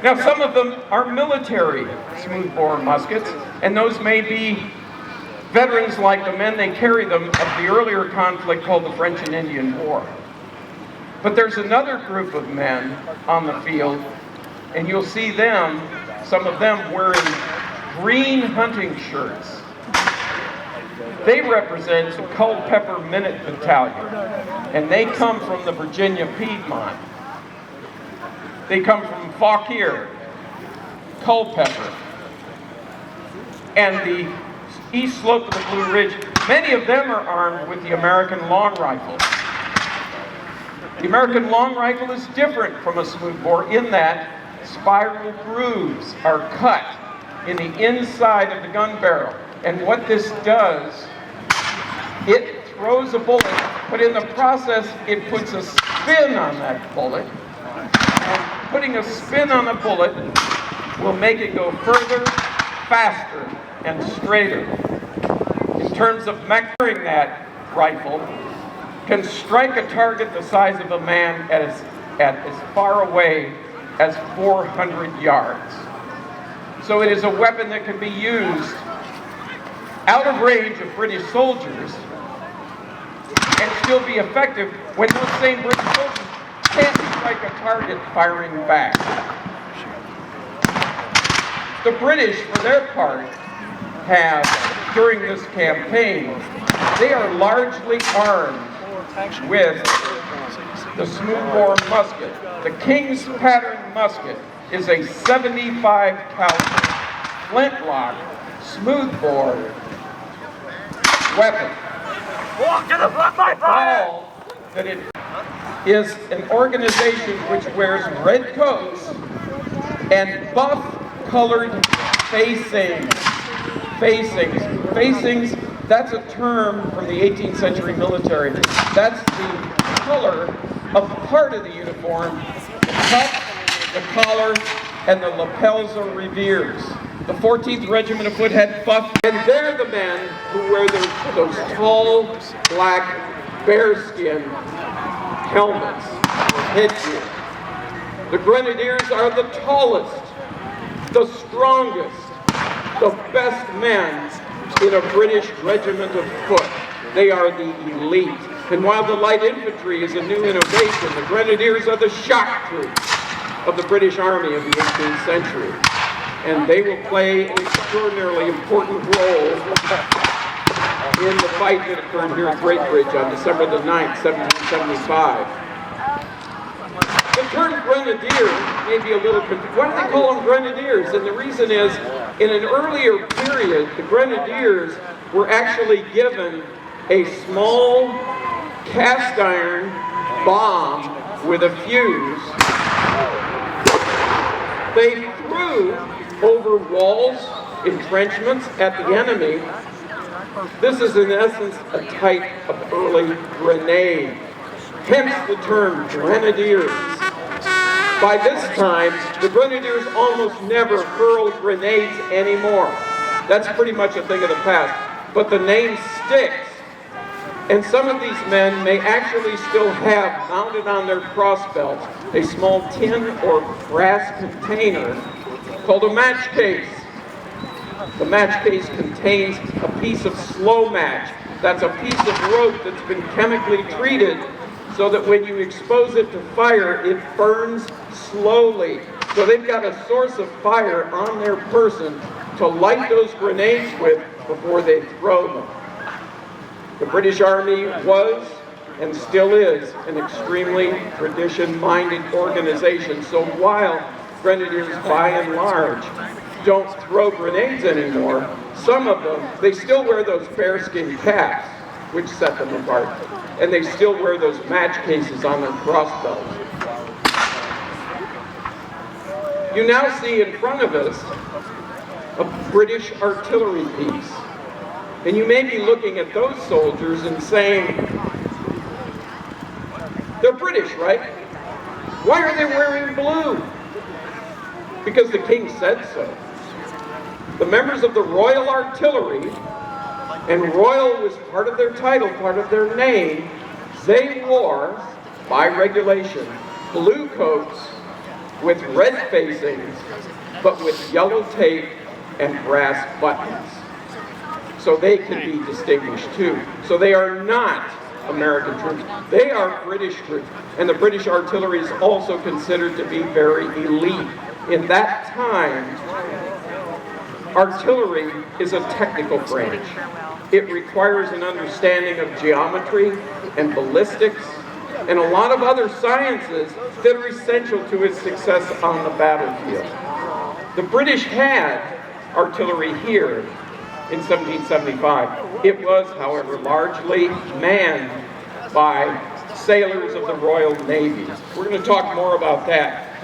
Now, some of them are military smoothbore muskets, and those may be veterans like the men they carry them of the earlier conflict called the French and Indian War. But there's another group of men on the field, and you'll see them, some of them wearing green hunting shirts. They represent the Culpeper Minute Battalion, and they come from the Virginia Piedmont. They come from Fauquier, Culpeper, and the east slope of the Blue Ridge. Many of them are armed with the American long rifle. The American long rifle is different from a smoothbore in that spiral grooves are cut in the inside of the gun barrel. And what this does, it throws a bullet, but in the process, it puts a spin on that bullet. And putting a spin on a bullet will make it go further, faster, and straighter. In terms of carrying that rifle, can strike a target the size of a man at as far away as 400 yards. So it is a weapon that can be used out of range of British soldiers and still be effective when those same British soldiers can't strike a target firing back. The British, for their part, have, during this campaign, they are largely armed with the smoothbore musket. The King's pattern musket is a 75 caliber flintlock smoothbore weapon. All that it is an organization which wears red coats and buff-colored facings. Facings, that's a term from the 18th century military. That's the color of part of the uniform. The cuff, the collar, and the lapels or revers. The 14th Regiment of Foot had buff, and they're the men who wear those tall, black, bearskin helmets, headgear. The Grenadiers are the tallest, the strongest, the best men in a British regiment of foot. They are the elite. And while the light infantry is a new innovation, the Grenadiers are the shock troops of the British Army of the 18th century. And they will play an extraordinarily important role in the fight that occurred here at Great Bridge on December the 9th, 1775. The term grenadier may be a little confusing. Why do they call them grenadiers? And the reason is, in an earlier period, the grenadiers were actually given a small cast iron bomb with a fuse. They threw over walls, entrenchments at the enemy. This is in essence a type of early grenade, hence the term grenadiers. By this time, the Grenadiers almost never hurl grenades anymore. That's pretty much a thing of the past. But the name sticks. And some of these men may actually still have mounted on their crossbelts a small tin or brass container called a match case. The match case contains a piece of slow match. That's a piece of rope that's been chemically treated so that when you expose it to fire, it burns slowly. So they've got a source of fire on their person to light those grenades with before they throw them. The British Army was, and still is, an extremely tradition-minded organization. So while Grenadiers, by and large, don't throw grenades anymore, some of them, they still wear those bearskin caps, which set them apart. And they still wear those match cases on their crossbelts. You now see in front of us a British artillery piece. And you may be looking at those soldiers and saying, they're British, right? Why are they wearing blue? Because the king said so. The members of the Royal Artillery, and Royal was part of their title, part of their name, they wore, by regulation, blue coats with red facings, but with yellow tape and brass buttons. So they can be distinguished too. So they are not American troops. They are British troops. And the British artillery is also considered to be very elite. In that time, artillery is a technical branch. It requires an understanding of geometry and ballistics and a lot of other sciences that are essential to its success on the battlefield. The British had artillery here in 1775. It was, however, largely manned by sailors of the Royal Navy. We're going to talk more about that